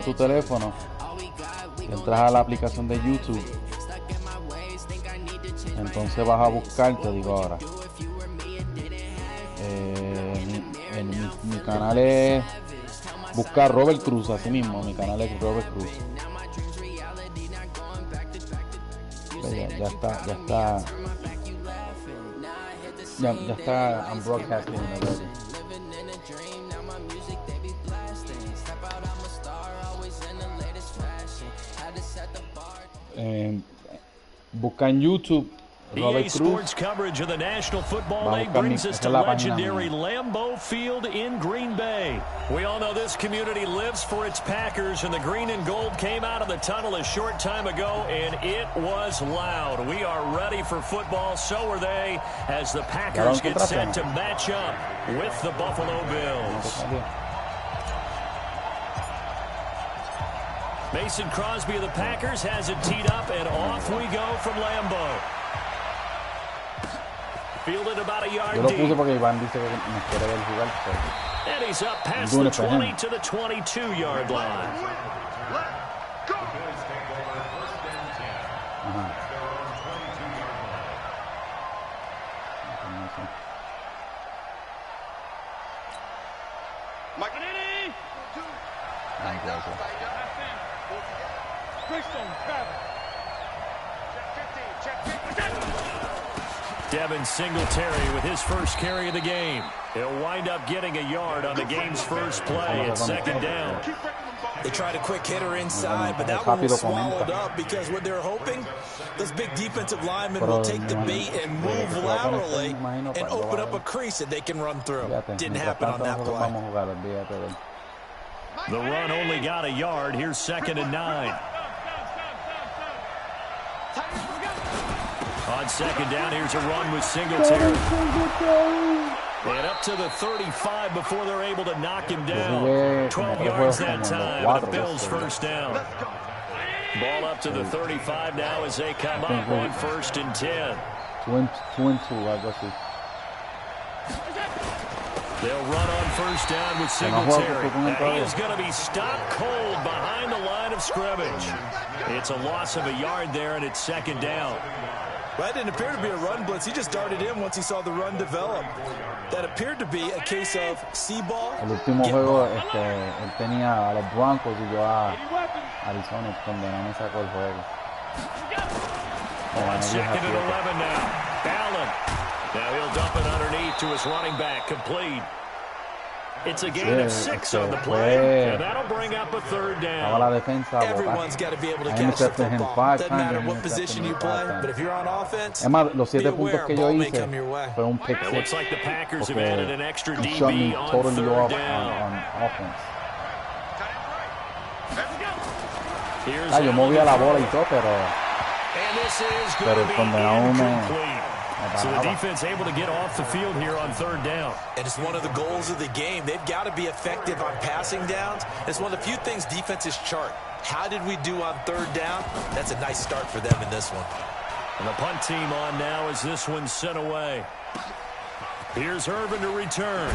tu teléfono, entras a la aplicación de YouTube, entonces vas a buscar, te digo ahora, mi canal es buscar Robert Cruz, así mismo, mi canal es Robert Cruz. Ya está, I'm broadcasting already. Busca en YouTube Robert EA Cruz. Sports coverage of the National Football League brings us to legendary Lambeau Field in Green Bay. We all know this community lives for its Packers, and the green and gold came out of the tunnel a short time ago, and it was loud. We are ready for football, so are they, as the Packers get set to match up with the Buffalo Bills. Mason Crosby of the Packers has it teed up, and off we go from Lambeau. Fielded about a yard deep. And he's up past the 20 to the 22-yard line. Devin Singletary with his first carry of the game. He'll wind up getting a yard on the game's first play at second down. They tried a quick hitter inside, but that one was swallowed up because what they're hoping, those big defensive linemen will take the bait and move laterally and open up a crease that they can run through. Didn't happen on that play. The run only got a yard. Here's 2nd and 9. On 2nd down, here's a run with Singletary. And up to the 35 before they're able to knock him down. 12 yards that time, and the Bills first down. Ball up to the 35 now as they come up on 1st and 10. 2 and 2, I guess. They'll run on 1st down with Singletary. Now he is going to be stopped cold behind the line of scrimmage. It's a loss of a yard there, and it's 2nd down. Well, that didn't appear to be a run blitz. He just darted in once he saw the run develop. That appeared to be a case of see ball. El último juego, él tenía a los Broncos y yo a Arizona, donde no me sacó el juego. On 2nd and 11 now. Allen. Now he'll dump it underneath to his running back. Complete. It's a gain of 6 on the play, and that'll bring up a 3rd down. Everyone's got to be able to catch the football. Doesn't matter what position you play, but if you're on offense, be aware ball may come your way. It looks like the Packers have added an extra DB on 3rd down. Yo movía la bola y todo, pero el condenado me... So the defense able to get off the field here on 3rd down. And it's one of the goals of the game. They've got to be effective on passing downs. It's one of the few things defenses chart. How did we do on 3rd down? That's a nice start for them in this one. And the punt team on now as this one's sent away. Here's Irvin to return.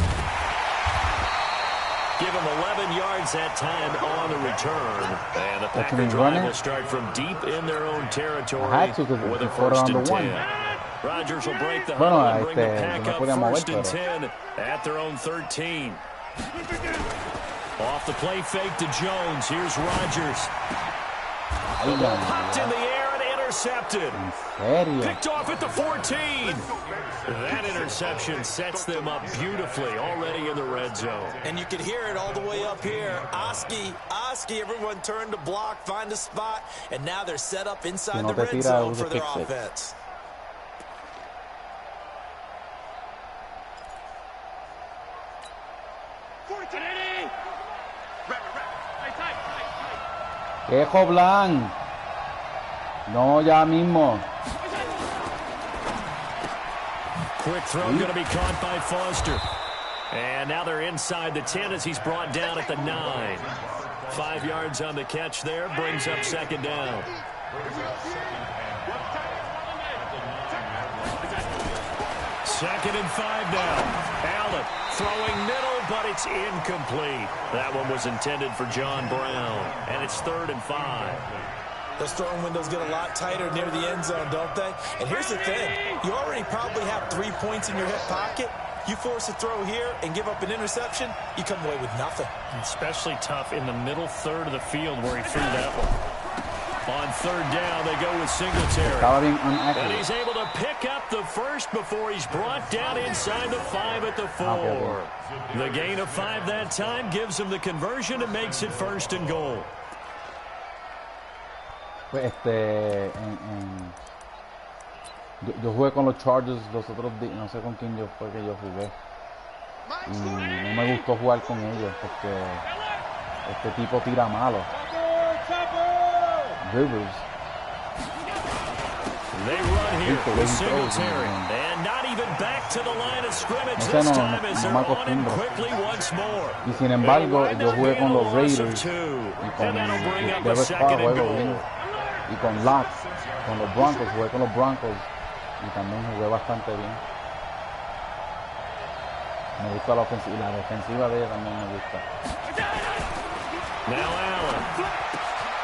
Give him 11 yards that time on the return. And the Packers drive will start from deep in their own territory with a 1st and 10. Rodgers will break the huddle and bring the pack up 1st and 10 at their own 13. Off the play fake to Jones. Here's Rodgers. The ball popped in the air and intercepted. Picked off at the 14. That interception sets them up beautifully already in the red zone. And you can hear it all the way up here. Oski, everyone turned to block, find a spot, and now they're set up inside the red zone for their offense. Quejo Blanc. No, ya mismo. Quick throw going to be caught by Foster. And now they're inside the 10 as he's brought down at the 9. 5 yards on the catch there. Brings up 2nd down. 2nd and 5 now. Allen Throwing middle, but it's incomplete. That one was intended for John Brown, and it's 3rd and 5. Those throwing windows get a lot tighter near the end zone, don't they? And here's the thing. You already probably have 3 points in your hip pocket. You force a throw here and give up an interception, you come away with nothing. Especially tough in the middle third of the field where he threw that one. On 3rd down, they go with Singletary. And he's able to pick up the first before he's brought down inside the 5 at the 4. The gain of 5 that time gives him the conversion and makes it 1st and goal. Yo jugué con los Chargers los otros días, no sé con quién fue que yo jugué. Y no me gustó jugar con ellos porque este tipo tira malo. Rivers. They run here with Singletary. And not even back to the line of scrimmage this time as they're on him quickly once more. Y sin embargo, yo jugué con los Raiders y con Devers para juego bien. Y con Locke, con los Broncos, jugué con los Broncos y también jugué bastante bien. Me gusta la ofensiva, la defensiva de ella también me gusta. Now Allen.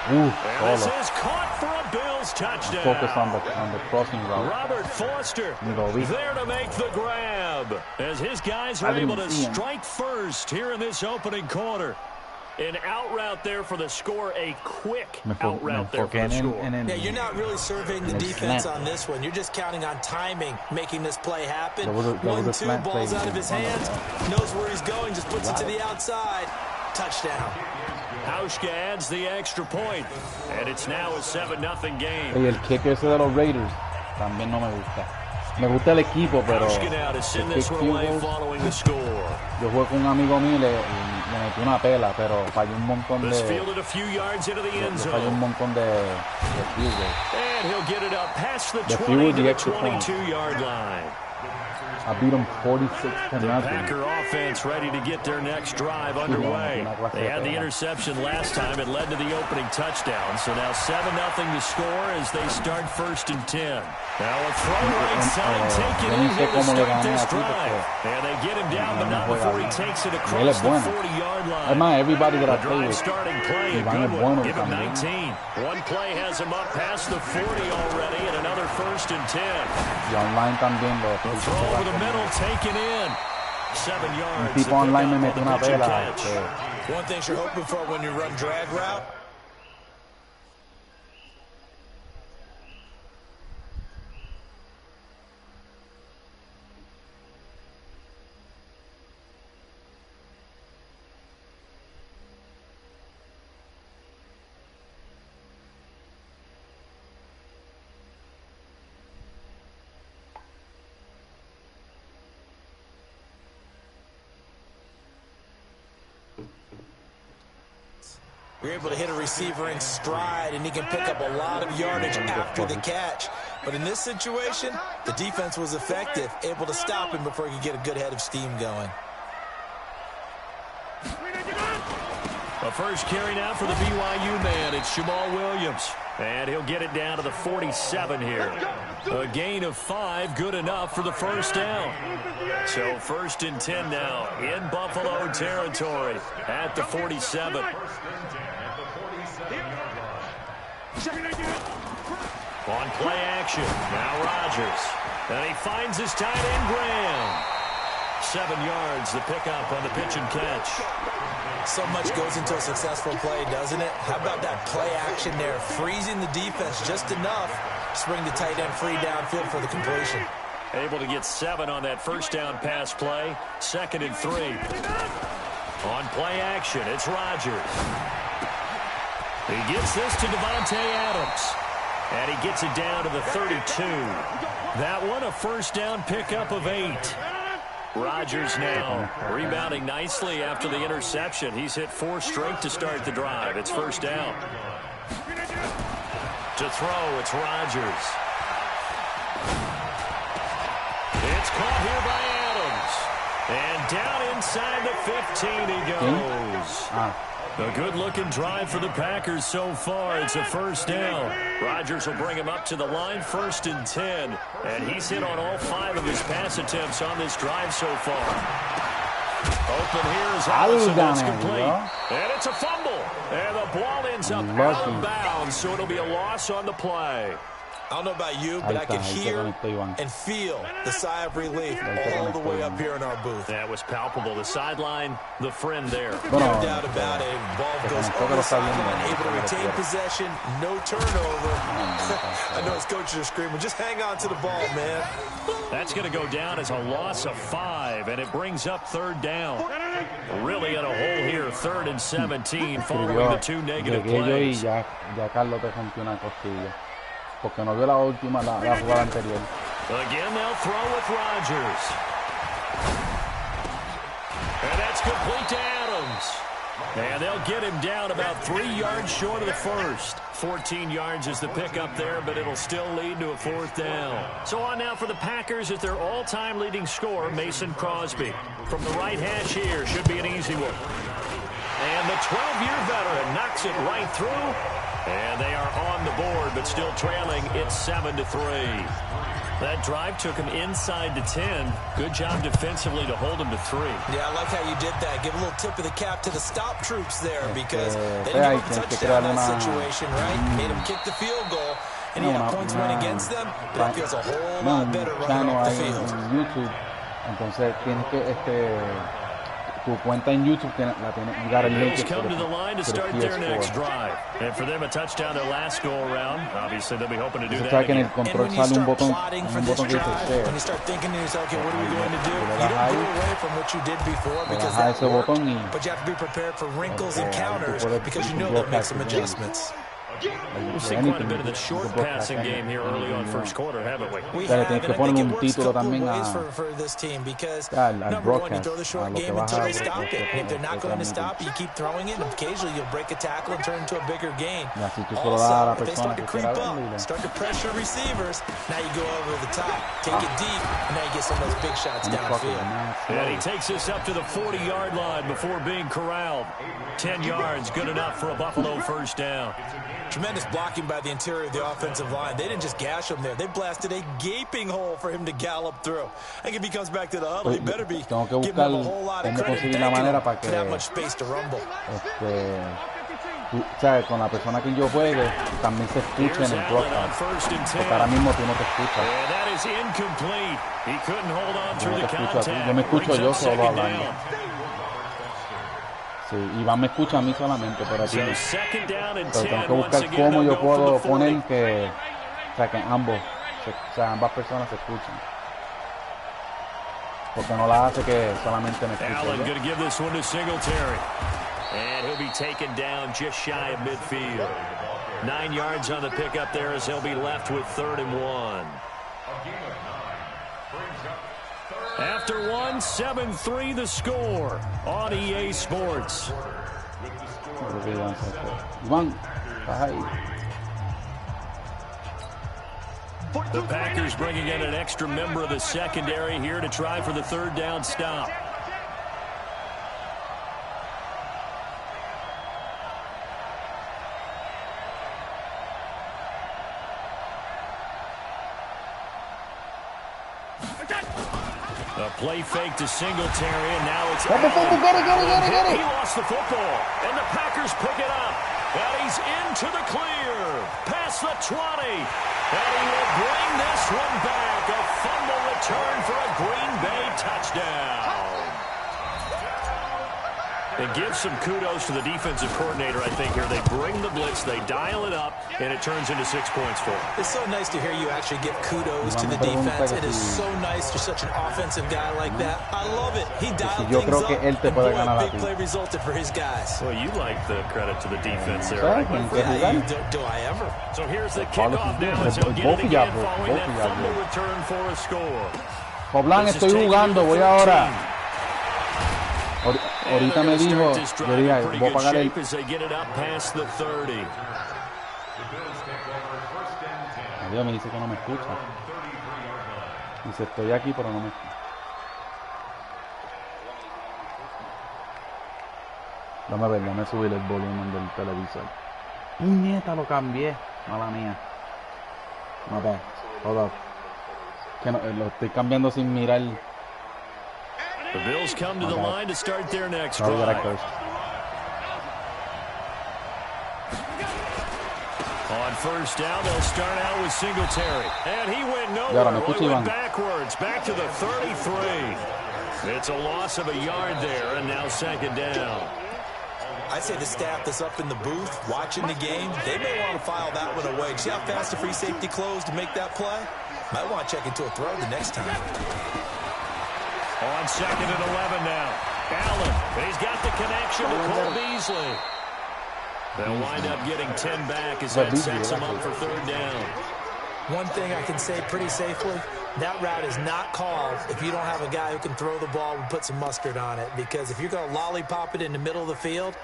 This is caught for a Bills touchdown. Focus on the crossing route. Robert Foster there to make the grab as his guys are able to strike first here in this opening quarter. An out route there for the score, a quick out route there for the score. Yeah, you're not really surveying the defense on this one. You're just counting on timing, making this play happen. 1-2, ball's out of his hands, knows where he's going, just puts it to the outside. Touchdown. Hauschka adds the extra point, and it's now a 7-0 game. Y el kicker ese de los Raiders también no me gusta. Me gusta el equipo, pero yo jugué con un amigo mío y le metí una pela, pero falló un montón de field goals. And he'll get it up past the 20 to the 22-yard line. I beat them 46-0. Packer offense ready to get their next drive underway. They had the interception last time. It led to the opening touchdown. So now 7-0 to score as they start 1st and 10. Now a throw right side, take it in here to start this drive. And they get him down, but not before he takes it across the 40-yard line. Everybody that I play with, starting play, a good one. Give him 19. One play has him up past the 40 already, and another 1st and 10. Y online también lo throw over the middle, taken in. 7 yards. Tipo online me mete una pela. One thing you're hoping for when you run drag route. You're able to hit a receiver in stride, and he can pick up a lot of yardage after the catch. But in this situation, the defense was effective, able to stop him before he could get a good head of steam going. A first carry now for the BYU man. It's Jamal Williams. And he'll get it down to the 47 here. A gain of 5, good enough for the first down. So 1st and 10 now in Buffalo territory at the 47. On play action, now Rodgers. And he finds his tight end, Graham. 7 yards, the pickup on the pitch and catch. So much goes into a successful play, doesn't it? How about that play action there? Freezing the defense just enough to bring the tight end free downfield for the completion. Able to get 7 on that first down pass play. 2nd and 3. On play action, it's Rodgers. He gets this to Devontae Adams. And he gets it down to the 32. That one, a first down pickup of 8. Rodgers now rebounding nicely after the interception. He's hit 4 straight to start the drive. It's first down. To throw, it's Rodgers. It's caught here by Adams. And down inside the 15 he goes. A good-looking drive for the Packers so far. It's a first down. Rodgers will bring him up to the line, 1st and 10. And he's hit on all 5 of his pass attempts on this drive so far. open here as Allison's complete. And it's a fumble. And the ball ends up out of bounds, so it'll be a loss on the play. I don't know about you, but I could hear and feel the sigh of relief all the way up here in our booth. That was palpable. The sideline, the friend there. No doubt about it. Ball goes over the sideline, able to retain possession, no turnover. I know his coaches are screaming, just hang on to the ball, man. That's going to go down as a loss of 5, and it brings up third down. Really in a hole here, 3rd and 17, following the 2 negative plays. Porque no vio la última, la jugada anterior. Again, they'll throw with Rodgers. And that's complete to Adams. And they'll get him down about 3 yards short of the first. 14 yards is the pickup there, but it'll still lead to a 4th down. So on now for the Packers is their all-time leading scorer, Mason Crosby. From the right hash here, should be an easy one. And the 12-year veteran knocks it right through. And they are on the board, but still trailing. It's 7-3. That drive took him inside to 10. Good job defensively to hold him to 3. Yeah, I like how you did that. Give a little tip of the cap to the stop troops there because they didn't give him a touchdown in that situation, right? Made him kick the field goal, and he had points went against them, but it feels a whole lot better running off the field. YouTube, entonces tienes que tu cuenta en YouTube la tiene you got a link come to the line to start their next drive. And for them a touchdown their last go around. Obviously they'll be hoping to do that again. And when you start plotting for this drive, when you start thinking to yourself, okay, what are we going to do? You don't go away from what you did before because that worked, but you have to be prepared for wrinkles and counters because you know they'll make some adjustments. We've seen quite a bit of the short passing game here early on first quarter, haven't we? We have, and I think it works a couple of ways for this team because, number one, you throw the short game until they stop it. And if they're not going to stop it, you keep throwing it, and occasionally you'll break a tackle and turn into a bigger gain. Also, if they start to creep up, start to pressure receivers, now you go over the top, take it deep, and now you get some of those big shots downfield. And he takes us up to the 40-yard line before being corralled. 10 yards, good enough for a Buffalo first down. Tremendous blocking by the interior of the offensive line. They didn't just gash him there. They blasted a gaping hole for him to gallop through. I think if he comes back to the huddle, he better be giving him a whole lot of credit for that much space to rumble. ¿Sabes? Con la persona que yo juegue, también se escucha en el broadcast. Porque ahora mismo tú no te escuchas. Yo me escucho yo solo hablando. Sí, Iván me escucha a mí solamente, pero tengo que buscar cómo yo puedo poner que, o sea, que ambas personas se escuchen. Porque no la hace que solamente me escuche. Allen going to give this one to Singletary. And he'll be taken down just shy of midfield. 9 yards on the pickup there as he'll be left with 3rd and 1. After 1, 7-3 the score on EA Sports. The Packers bringing in an extra member of the secondary here to try for the 3rd down stop. A play fake to Singletary, and now it's Get it. He lost the football, and the Packers pick it up. And he's into the clear, past the 20. And he will bring this one back. A fumble return for a Green Bay touchdown. And give some kudos to the defensive coordinator, I think, here. They bring the blitz, they dial it up, and it turns into 6 points for them. It's so nice to hear you actually give kudos to the defense. It is so nice you're such an offensive guy like that. I love it. He dialed things up, and boy, a big play resulted for his guys. Well, you like the credit to the defense there, right? Yeah, do I ever? So here's the kickoff now as he'll get it again following that fumble return for a score. Poblan, estoy jugando, voy ahora. Ahorita me dijo, yo dije, voy a pagar el... Dios me dice que no me escucha. Dice, estoy aquí, pero no me escucha. Déjame subir el volumen del televisor. Nieta, lo cambié. Mala mía. No te, hold up. Que no, lo estoy cambiando sin mirar. The Bills come to the line to start their next drive. On first down, they'll start out with Singletary. And he went nowhere. He went backwards, back to the 33. It's a loss of a yard there, and now second down. I'd say the staff that's up in the booth watching the game, they may want to file that one away. See how fast the free safety closed to make that play? Might want to check into a throw the next time. On second and 11 now. Allen, he's got the connection to Cole Beasley. They'll wind up getting 10 back as that sets them up for third down. One thing I can say pretty safely, that route is not called if you don't have a guy who can throw the ball and put some mustard on it. Because if you're going to lollipop it in the middle of the field,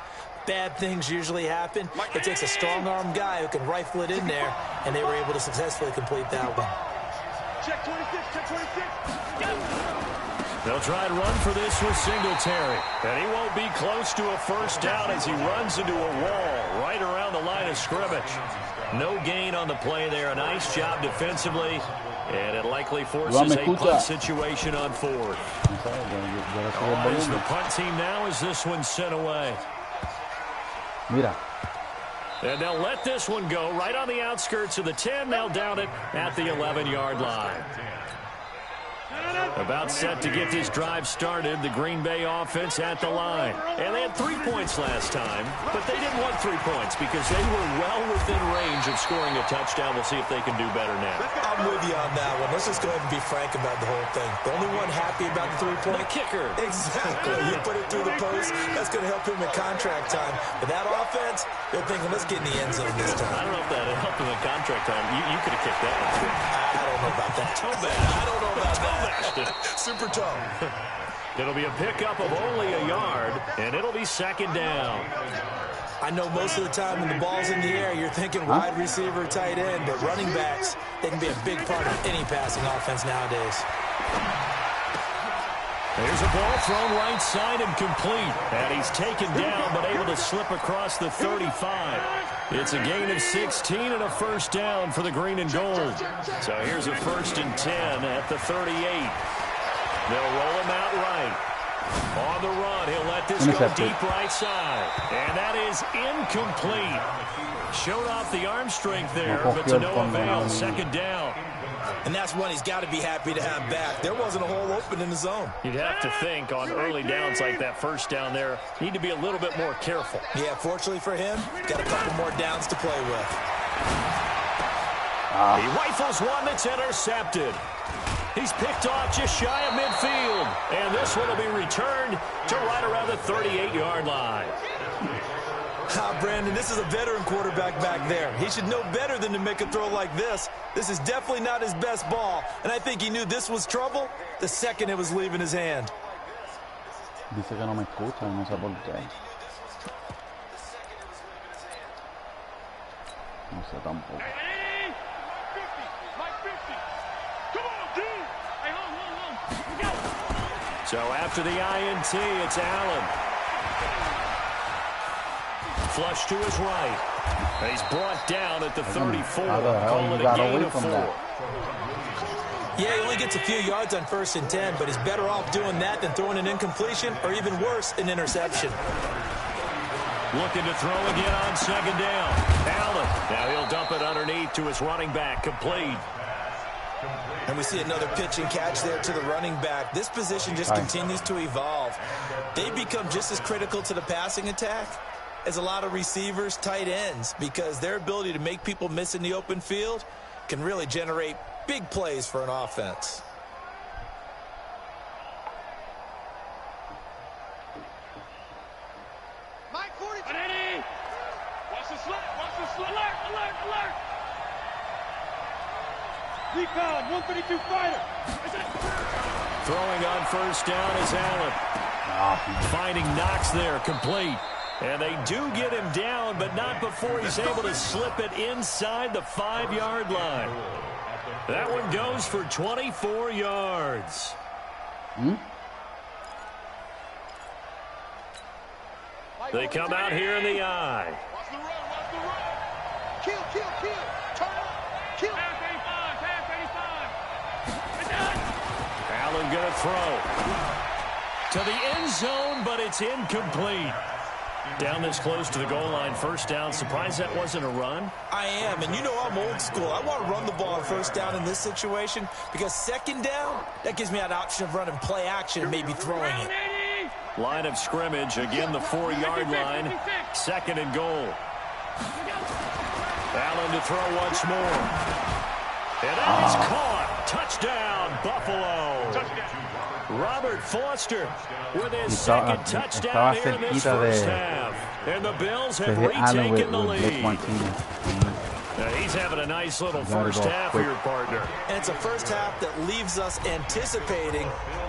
bad things usually happen. It takes a strong-arm guy who can rifle it in there, and they were able to successfully complete that one. Check 26, check 26. They'll try and run for this with Singletary. And he won't be close to a first down as he runs into a wall right around the line of scrimmage. No gain on the play there. A nice job defensively. And it likely forces a punt situation on fourth. As the punt team now as this one's sent away. Mira. And they'll let this one go right on the outskirts of the 10. They'll down it at the 11-yard line. About set to get this drive started, the Green Bay offense at the line. And they had 3 points last time, but they didn't want 3 points because they were well within range of scoring a touchdown. We'll see if they can do better now. I'm with you on that one. Let's just go ahead and be frank about the whole thing. The only one happy about the 3-point? The kicker. Exactly. You put it through the post, that's going to help him in contract time. But that offense, they're thinking, let's get in the end zone this time. I don't know if that helped him in contract time. You could have kicked that one, too. I don't know about that. Toe bash. I don't know about that. Super toe. It'll be a pickup of only a yard, and it'll be second down. I know most of the time when the ball's in the air, you're thinking wide receiver, tight end, but running backs, they can be a big part of any passing offense nowadays. There's a ball thrown right side and complete. And he's taken down, but able to slip across the 35. It's a gain of 16 and a first down for the green and gold. So here's a 1st and 10 at the 38. They'll roll him out right. On the run, he'll let this go deep right side. And that is incomplete. Showed off the arm strength there, but to no avail. Second down. And that's one he's got to be happy to have back. There wasn't a hole open in the zone. You'd have to think on early downs like that first down there, need to be a little bit more careful. Yeah, fortunately for him, got a couple more downs to play with. He rifles one that's intercepted. He's picked off just shy of midfield. And this one will be returned to right around the 38-yard line. Brandon, this is a veteran quarterback back there. He should know better than to make a throw like this. This is definitely not his best ball, and I think he knew this was trouble the second it was leaving his hand. Dice que no me escucha, no sé por qué. No sé tampoco. So after the INT, it's Allen. Flush to his right. And he's brought down at the 34. Call it a gain of 4. Yeah, he only gets a few yards on 1st and 10, but he's better off doing that than throwing an incompletion or even worse, an interception. Looking to throw again on second down. Allen. Now he'll dump it underneath to his running back. Complete. And we see another pitch and catch there to the running back. This position just continues to evolve. They become just as critical to the passing attack as a lot of receivers, tight ends, because their ability to make people miss in the open field can really generate big plays for an offense. Mike 42. Watch the slip, watch the slip. Alert, alert, alert. Recon, 132 fighter. Throwing on first down is Allen. Finding Knox there, complete. And they do get him down, but not before he's able to slip it inside the 5-yard line. That one goes for 24 yards. They come out here in the eye. Watch the run, watch the run. Kill, kill, kill. Turn up. Kill. Pass 85, pass 85. It's done. Allen going to throw. to the end zone, but it's incomplete. Down this close to the goal line, first down. Surprised that wasn't a run? I am, and you know I'm old school. I want to run the ball on first down in this situation because second down, that gives me that option of running play action and maybe throwing it. Line of scrimmage, again the 4-yard line. Second and goal. Allen to throw once more. And that is caught. Touchdown, Buffalo. Robert Foster with his second touchdown here in this first half. And the Bills have retaken the lead. He's having a nice little first half for your partner. And it's a first half that leaves us anticipating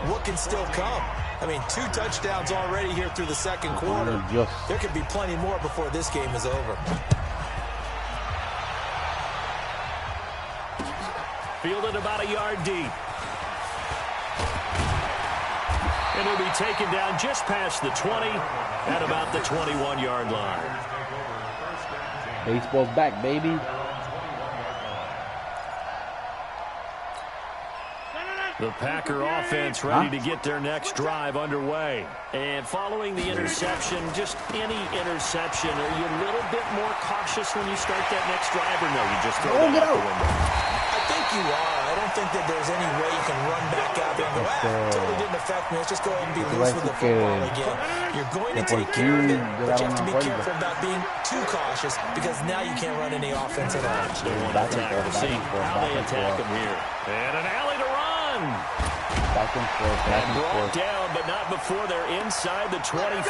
what can still come. I mean, 2 touchdowns already here through the second quarter. There could be plenty more before this game is over. Fielded about a yard deep. And he'll be taken down just past the 20 at about the 21-yard line. Baseball's back, baby. The Packer offense ready to get their next drive underway. And following the interception, just any interception, are you a little bit more cautious when you start that next drive, or no, you just throw it out the window? I think you are. I don't think that there's any way you can run back out there and go, totally didn't affect me. Let's just go ahead and be loose with the football again. You're going to take care of it, but you have to be careful about being too cautious because now you can't run any offense at all. They want to attack. We'll see how they attack them here. And an alley to run. Back and forth, back and brought forth. down, but not before they're inside the 25.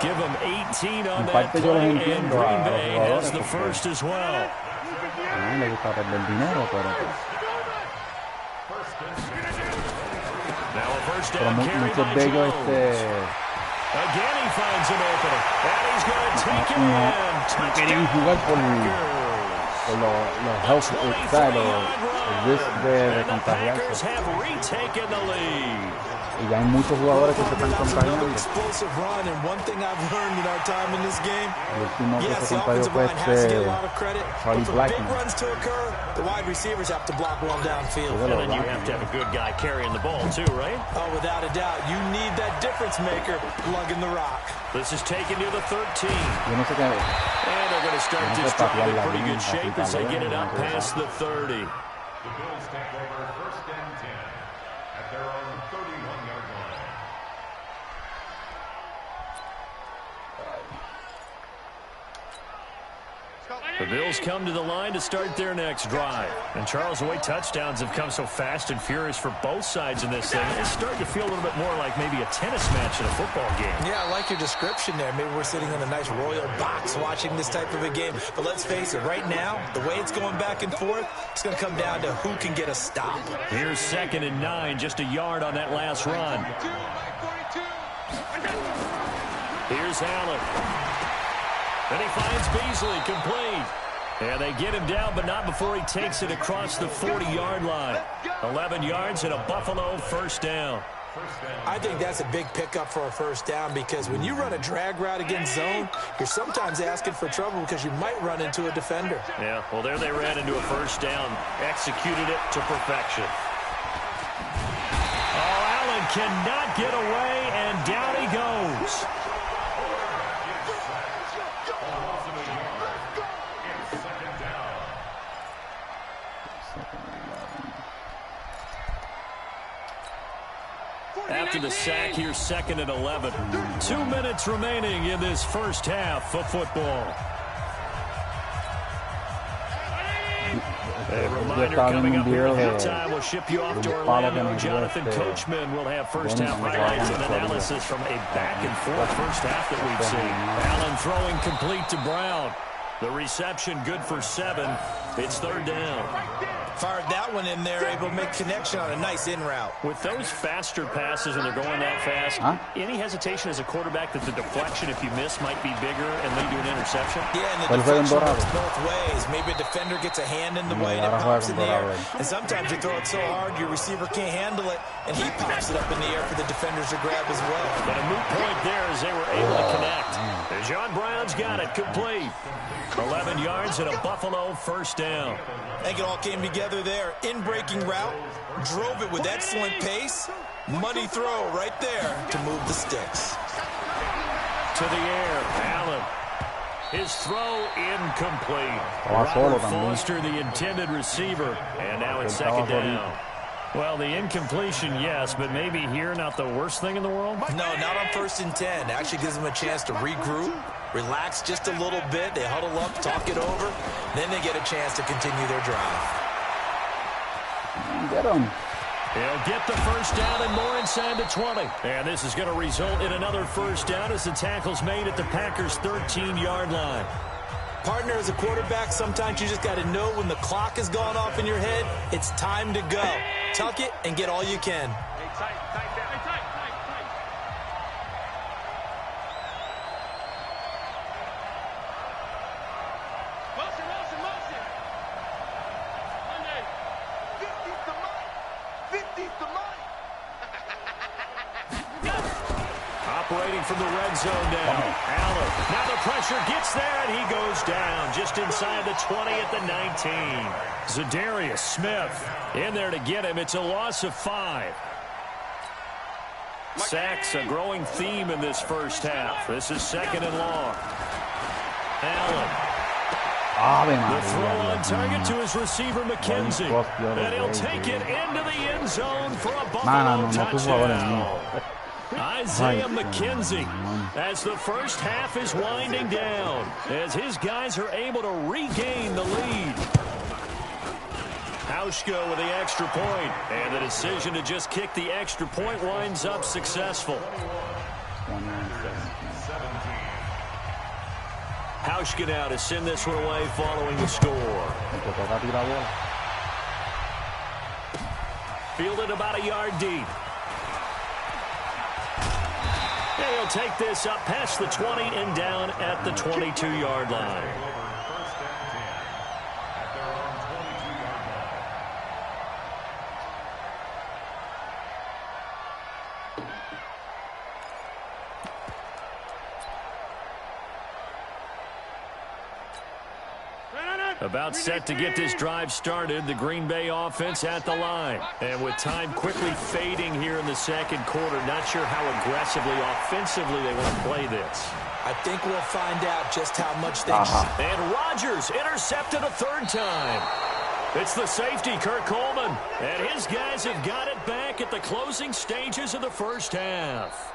Give them 18 on that play, and Green Bay has the first as well. Le gusta perder dinero, pero now a first down carry muchos by de ellos Jones. Again he finds an opening, and he's going to take it in. querían jugar por los health, los risks de contagiarse. Have retaken the lead. Y ya hay muchos jugadores que se están contagiando. Explosive run, and one thing I've learned in our time in this game, El último que yes, se the contagió offensive fue line has to get a lot of credit, Charlie but for Blackman. big runs to occur, the wide receivers have to block well downfield. And then you have to have a good guy carrying the ball too, right? Oh, without a doubt. You need that difference maker lugging the rock. This is taken to the 13. Yo no sé qué. And they're going to start this drive in pretty good shape as they get it up past the 30. The Bills take over first and 10 at their own 31-yard line. The Bills come to the line to start their next drive. And Charles, the way touchdowns have come so fast and furious for both sides in this thing, it's starting to feel a little bit more like maybe a tennis match in a football game. Yeah, I like your description there. Maybe we're sitting in a nice royal box watching this type of a game. But let's face it, right now, the way it's going back and forth, it's going to come down to who can get a stop. Here's 2nd and 9, just a yard on that last run. Here's Allen. And he finds Beasley complete. And they get him down, but not before he takes it across the 40-yard line. 11 yards and a Buffalo first down. I think that's a big pickup for a first down because when you run a drag route against zone, you're sometimes asking for trouble because you might run into a defender. Yeah, well, there they ran into a first down. Executed it to perfection. Oh, Allen cannot get away, and down he goes. After the sack, here's 2nd and 11. 2 minutes remaining in this first half of football. A reminder coming up here at halftime, we'll ship you off to Orlando. Jonathan Coachman will have first half highlights and analysis from a back-and-forth first half that we've seen. Allen throwing complete to Brown. The reception good for 7. It's 3rd down. Fired that one in there, able to make connection on a nice in route. With those faster passes when they're going that fast, any hesitation as a quarterback that the deflection, if you miss, might be bigger and lead to an interception? Yeah, and the deflection works both ways. Maybe a defender gets a hand in the way and it pops in the air. And sometimes you throw it so hard your receiver can't handle it, and he pops it up in the air for the defenders to grab as well. But a moot point there as they were able to connect. And John Brown's got it complete. 11 yards and a Buffalo first down. I think it all came together there. In-breaking route, drove it with excellent pace, Money throw right there to move the sticks. To the air, Allen. His throw incomplete. Robert Foster, the intended receiver. And now it's second down. Well, the incompletion, yes, but maybe here not the worst thing in the world? No, not on 1st and 10. Actually gives them a chance to regroup, relax just a little bit. They huddle up, talk it over. Then they get a chance to continue their drive. Get him. He'll get the first down and more inside the 20. And this is going to result in another first down as the tackle's made at the Packers' 13-yard line. Partner, as a quarterback, sometimes you just got to know when the clock has gone off in your head, it's time to go. Tuck it and get all you can. Hey, tight down. Hey, tight. Motion. Monday. 50's the money. 50's the money. Operating from the red zone now. Allen. Now the pressure gets there, and he goes down just inside the 20 at the 19. Zadarius Smith in there to get him. It's a loss of 5. Sacks, a growing theme in this first half. This is 2nd and long. Allen. The throw on target to his receiver, McKenzie. And he'll take it into the end zone for a Buffalo touchdown. Isaiah McKenzie, as the first half is winding down, as his guys are able to regain the lead. Hauschka with the extra point, and the decision to just kick the extra point winds up successful. Hauschka now to send this one away following the score. Fielded about a yard deep. And he'll take this up past the 20 and down at the 22-yard line. About set to get this drive started, the Green Bay offense at the line. And with time quickly fading here in the second quarter, not sure how aggressively, offensively they want to play this. I think we'll find out just how much they... And Rodgers intercepted a 3rd time. It's the safety, Kurt Coleman. And his guys have got it back at the closing stages of the first half.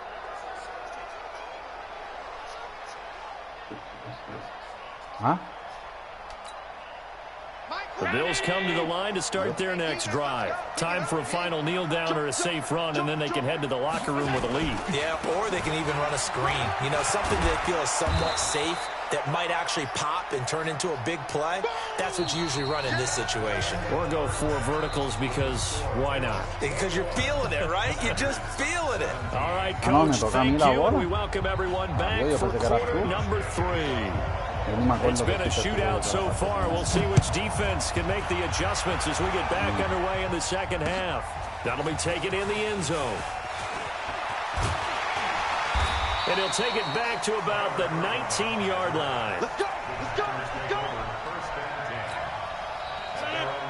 The Bills come to the line to start their next drive. Time for a final kneel down or a safe run, and then they can head to the locker room with a lead. Yeah, or they can even run a screen. You know, something they feel is somewhat safe that might actually pop and turn into a big play. That's what you usually run in this situation. Or go 4 verticals because why not? Because you're feeling it, right? You're just feeling it. All right, Coach, thank you. We welcome everyone back for quarter number 3. It's been a shootout so far. We'll see which defense can make the adjustments as we get back underway in the second half. That'll be taken in the end zone. And he'll take it back to about the 19-yard line. Let's go.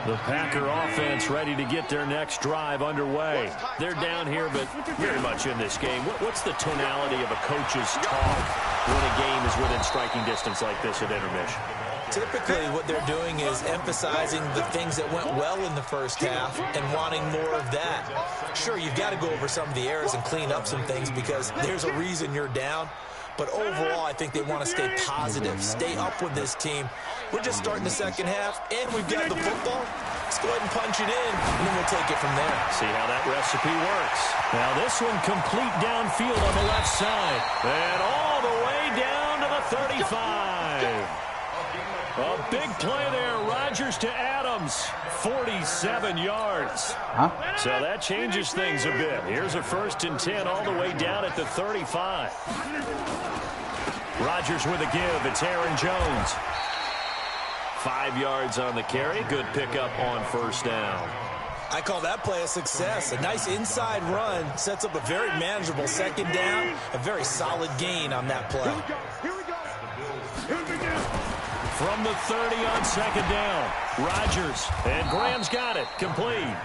The Packer offense ready to get their next drive underway. They're down here, but very much in this game. What's the tonality of a coach's talk when a game is within striking distance like this at intermission? Typically, what they're doing is emphasizing the things that went well in the first half and wanting more of that. Sure, you've got to go over some of the errors and clean up some things because there's a reason you're down. But overall, I think they want to stay positive, stay up with this team. We're just starting the second half, and we've got the football. Let's go ahead and punch it in, and then we'll take it from there. See how that recipe works. Now this one complete downfield on the left side. And all the way down to the 35. A big play there. Rodgers to Adams. 47 yards. So that changes things a bit. Here's a 1st and 10 all the way down at the 35. Rodgers with a give. It's Aaron Jones. 5 yards on the carry. Good pickup on 1st down. I call that play a success. A nice inside run sets up a very manageable 2nd down. A very solid gain on that play. Here we go. From the 30 on 2nd down. Rodgers. And Graham's got it. Complete.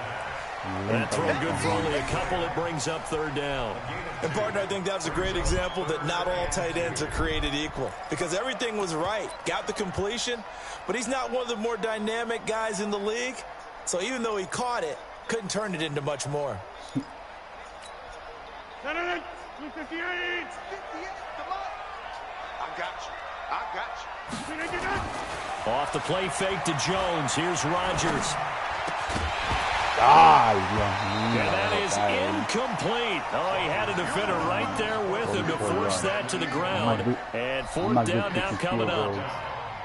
That throw good for only a couple. It brings up third down. And, partner, I think that was a great example that not all tight ends are created equal, because everything was right. Got the completion, but he's not one of the more dynamic guys in the league. So even though he caught it, couldn't turn it into much more. 258. 58, come on. I got you. Off the play fake to Jones. Here's Rodgers. And And that is incomplete. Oh, he had a defender right there with him to force that to the ground. And fourth down now coming up.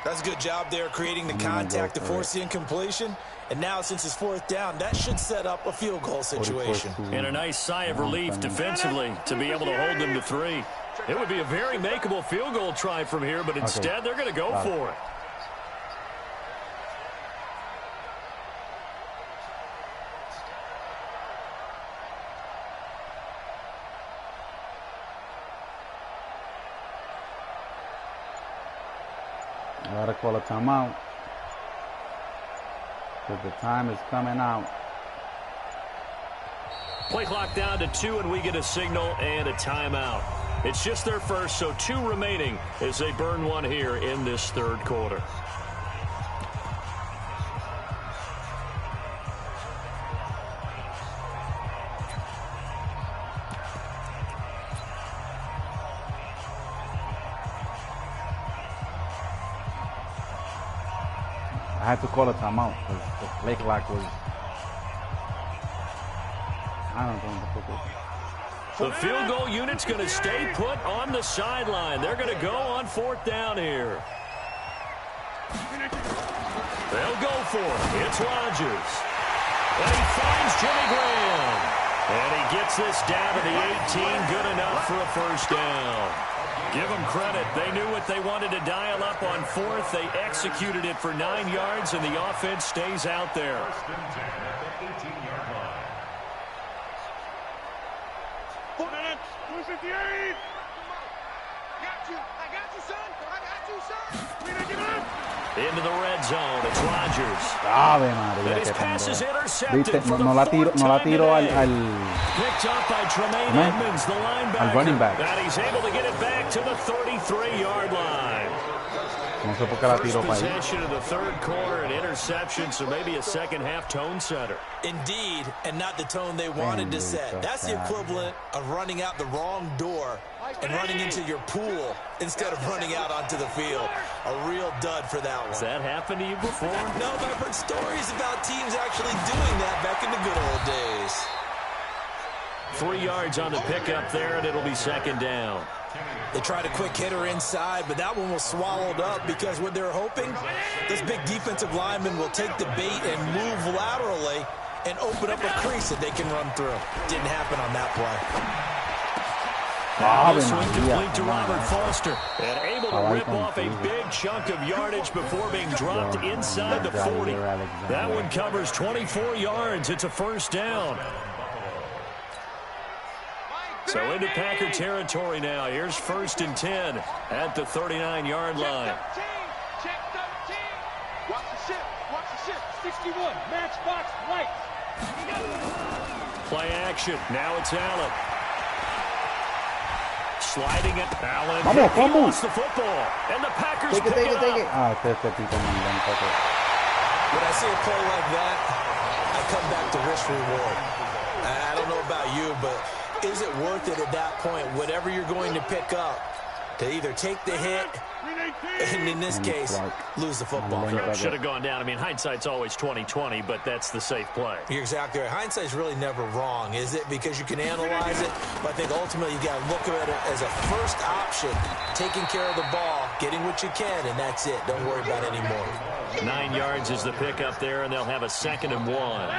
That's a good job there creating the contact to force the incompletion. And now, since it's fourth down, that should set up a field goal situation. And a nice sigh of relief defensively to be able to hold them to 3. It would be a very makeable field goal try from here, but instead they're going to go for it. I gotta call a timeout because the time is coming out. Play clock down to 2, and we get a signal and a timeout. It's just their first, so 2 remaining as they burn one here in this third quarter. I had to call a timeout because the play clock was, I don't know. The field goal unit's going to stay put on the sideline. They're going to go on fourth down here. They'll go for it. It's Rodgers. And he finds Jimmy Graham. And he gets this down to the 18. Good enough for a first down. Give them credit. They knew what they wanted to dial up on fourth. They executed it for 9 yards, and the offense stays out there. First and 10 at the 18-yard line. 4 minutes. 258. I got you, son. I got you, son. Into the red zone. It's Rodgers. Ave María, And his qué pass is pendejo. intercepted Viste, for no la tiro al Picked up by Tremaine Edmonds, the linebacker. running back. And he's able to get it back to the 33-yard line. No sé por qué la First tiro para ahí. possession of the third quarter, an interception, so maybe a second-half tone setter. Indeed, and not the tone they wanted to set. That's the equivalent of running out the wrong door and running into your pool instead of running out onto the field. A real dud for that one. Has that happened to you before? No, but I've heard stories about teams actually doing that back in the good old days. 3 yards on the pickup there, and it'll be second down. They tried a quick hitter inside, but that one was swallowed up because what they're hoping, this big defensive lineman will take the bait and move laterally and open up a crease that they can run through. Didn't happen on that play. This one complete to Robert Foster, and able to rip off a big chunk of yardage before being dropped inside the 40. That one covers 24 yards. It's a first down. So into Packer territory now. Here's first and 10 at the 39-yard line. Check 13. Watch the ship. Watch the ship. 61. Matchbox right. Play action. Now it's Allen. Sliding it. Allen. Vamos, He vamos. lost the football. And the Packers Take pick it it. up. Ah, este tipo mandando poco. When I see a play like that, I come back to risk reward. I don't know about you, but is it worth it at that point, whatever you're going to pick up, to either take the hit and, in this case, lose the football? Should have gone down. I mean, hindsight's always 20/20, but that's the safe play. You're exactly right. Hindsight's really never wrong, is it? Because you can analyze it, but I think ultimately you got to look at it as a first option, taking care of the ball, getting what you can, and that's it. Don't worry about any more. 9 yards is the pickup there, and they'll have a 2nd and 1.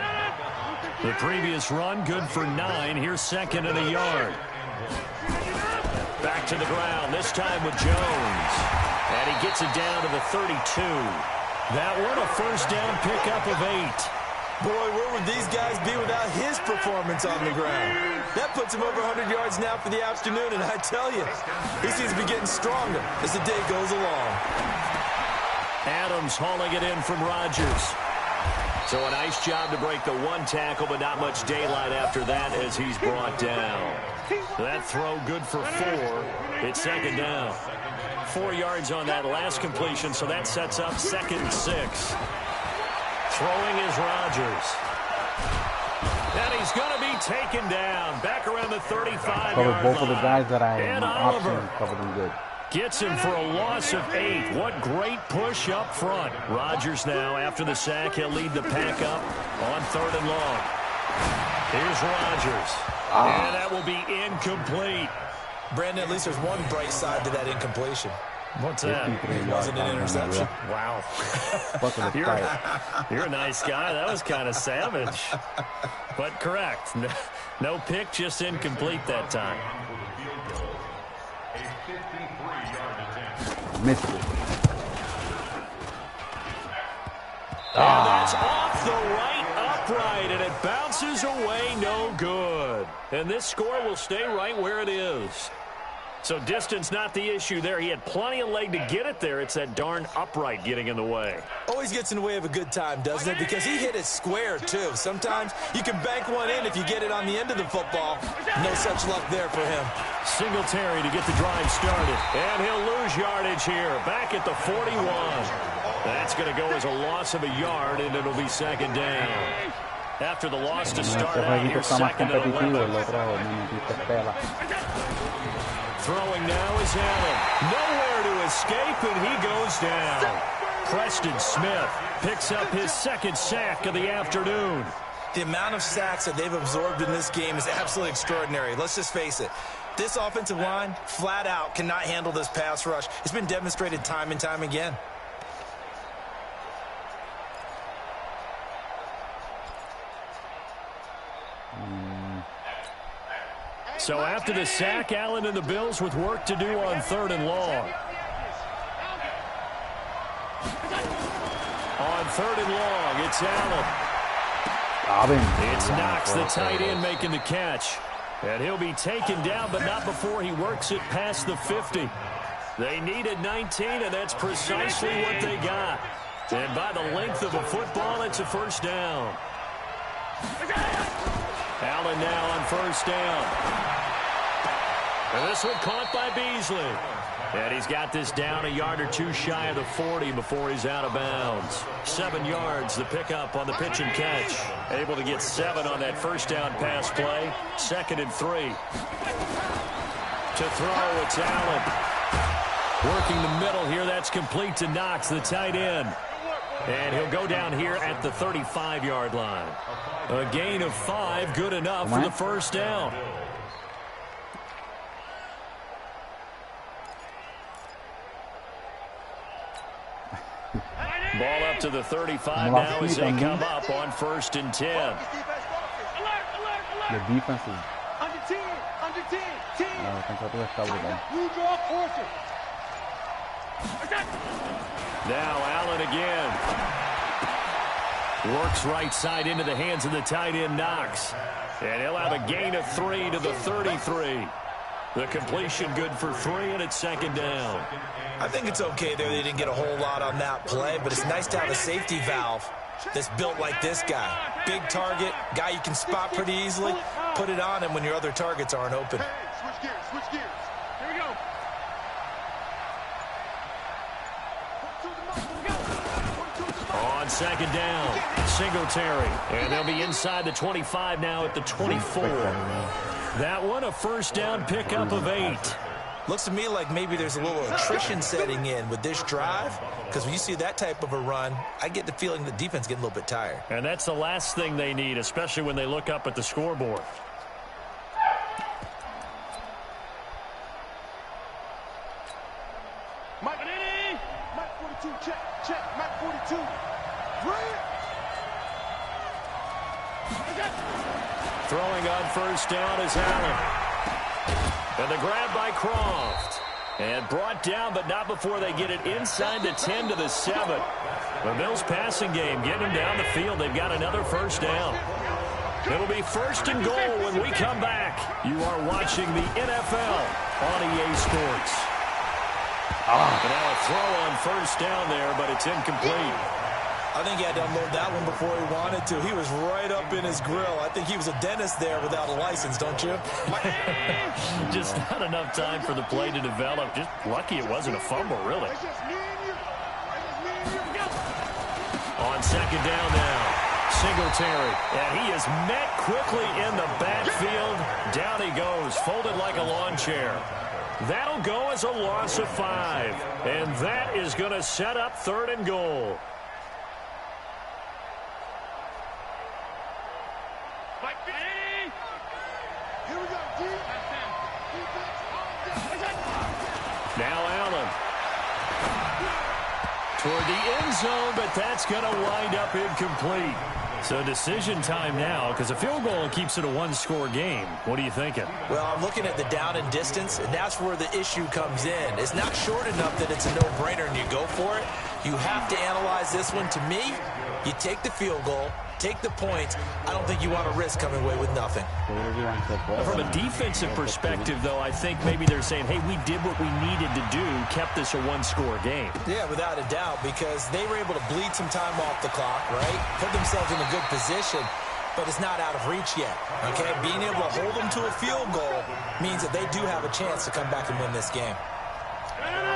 The previous run, good for 9. Here's 2nd and a yard. Back to the ground, this time with Jones. And he gets it down to the 32. That one, a first down pickup of 8. Boy, where would these guys be without his performance on the ground? That puts him over 100 yards now for the afternoon, and I tell you, he seems to be getting stronger as the day goes along. Adams hauling it in from Rodgers. So a nice job to break the one tackle, but not much daylight after that as he's brought down. That throw good for 4. It's second down. 4 yards on that last completion, so that sets up 2nd and 6. Throwing is Rodgers. And he's going to be taken down. Back around the 35-yard line. Both of the guys that I and Oliver covered them good. Gets him for a loss of 8. What great push up front. Rodgers now, after the sack, he'll lead the pack up on 3rd and long. Here's Rodgers. And that will be incomplete. Brandon, at least there's one bright side to that incompletion. What's that? It wasn't an interception. Wow. You're a nice guy. That was kind of savage. But correct. No pick, just incomplete that time. Missed it. And that's off the right upright, and it bounces away, no good. And this score will stay right where it is. So distance not the issue there. He had plenty of leg to get it there. It's that darn upright getting in the way. Always gets in the way of a good time, doesn't it? Because he hit it square, too. Sometimes you can bank one in if you get it on the end of the football. No such luck there for him. Singletary to get the drive started. And he'll lose yardage here. Back at the 41. That's going to go as a loss of a yard, and it'll be second down. After the loss to start out, here's second and 11. Throwing now is Allen. Nowhere to escape, and he goes down. Preston Smith picks up his 2nd sack of the afternoon. The amount of sacks that they've absorbed in this game is absolutely extraordinary. Let's just face it. This offensive line, flat out, cannot handle this pass rush. It's been demonstrated time and time again. So after the sack, Allen and the Bills with work to do on 3rd and long. On 3rd and long, it's Allen. It's Knox, the tight end, making the catch. And he'll be taken down, but not before he works it past the 50. They needed 19, and that's precisely what they got. And by the length of a football, it's a first down. Allen now on 1st down. And this one caught by Beasley. And he's got this down a yard or 2 shy of the 40 before he's out of bounds. 7 yards, the pickup on the pitch and catch. Able to get 7 on that first down pass play. 2nd and 3. To throw, it's Allen. Working the middle here, that's complete to Knox, the tight end. And he'll go down here at the 35-yard line. A gain of 5, good enough for the first down. Ball up to the 35 now as they come up on 1st and 10. The defense is... Under 10, 10. You draw forces. Now Allen again. Works right side into the hands of the tight end Knox. And he'll have a gain of 3 to the 33. The completion good for 3, and it's 2nd down. I think it's okay there. They didn't get a whole lot on that play, but it's nice to have a safety valve that's built like this guy. Big target, guy you can spot pretty easily. Put it on him when your other targets aren't open. Hey, switch gears. Here we go. On 2nd down, Singletary. And they'll be inside the 25 now at the 24. That one a first down pickup of 8. Looks to me like maybe there's a little attrition setting in with this drive, because when you see that type of a run, I get the feeling the defense getting a little bit tired. And that's the last thing they need, especially when they look up at the scoreboard. Mike 42, check. Mike 42. Throwing on first down is Allen. And the grab by Croft. And brought down, but not before they get it inside the 10 to the 7. The Bills passing game getting them down the field. They've got another first down. It'll be 1st and goal when we come back. You are watching the NFL on EA Sports. Now a throw on first down there, but it's incomplete. I think he had to unload that one before he wanted to. He was right up in his grill. I think he was a dentist there without a license, don't you? Just not enough time for the play to develop. Just lucky it wasn't a fumble, really. On second down now, Singletary. And he is met quickly in the backfield. Down he goes, folded like a lawn chair. That'll go as a loss of 5. And that is going to set up 3rd and goal. Now Allen. Toward the end zone, but that's going to wind up incomplete. So decision time now, because a field goal keeps it a one-score game. What are you thinking? Well, I'm looking at the down and distance, and that's where the issue comes in. It's not short enough that it's a no-brainer and you go for it. You have to analyze this one. To me, you take the field goal, take the points. I don't think you want to risk coming away with nothing. From a defensive perspective, though, I think maybe they're saying, hey, we did what we needed to do, kept this a one-score game. Yeah, without a doubt, because they were able to bleed some time off the clock, right? Put themselves in a good position, but it's not out of reach yet, okay? Being able to hold them to a field goal means that they do have a chance to come back and win this game.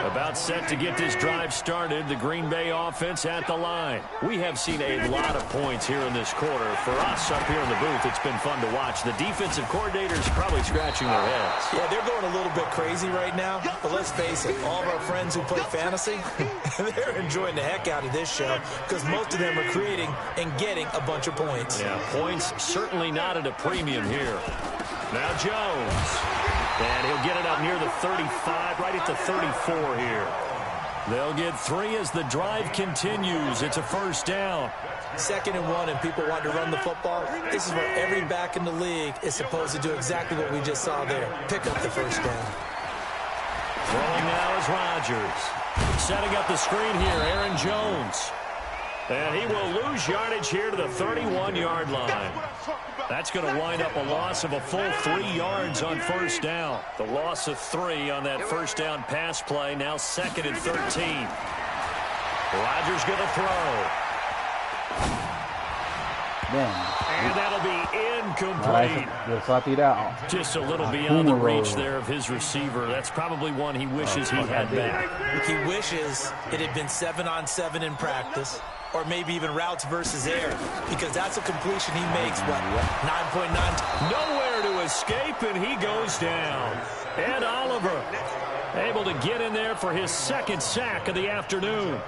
About set to get this drive started, the Green Bay offense at the line. We have seen a lot of points here in this quarter. For us up here in the booth, it's been fun to watch. The defensive coordinators probably scratching their heads. Yeah, they're going a little bit crazy right now, but let's face it, all of our friends who play fantasy, they're enjoying the heck out of this show because most of them are creating and getting a bunch of points. Yeah, points certainly not at a premium here. Now Jones. And he'll get it up near the 35, right at the 34 here. They'll get 3 as the drive continues. It's a first down. 2nd and 1, and people want to run the football. This is where every back in the league is supposed to do exactly what we just saw there. Pick up the first down. Throwing now is Rodgers. Setting up the screen here, Aaron Jones. And he will lose yardage here to the 31-yard line. That's going to wind up a loss of a full 3 yards on first down. The loss of 3 on that first down pass play. Now 2nd and 13. Rodgers going to throw. And that'll be incomplete. Just a little beyond the reach there of his receiver. That's probably one he wishes he had back. He wishes it had been 7-on-7 in practice, or maybe even routes versus air, because that's a completion he makes, what, 9.9? Nowhere to escape, and he goes down. Ed Oliver able to get in there for his 2nd sack of the afternoon.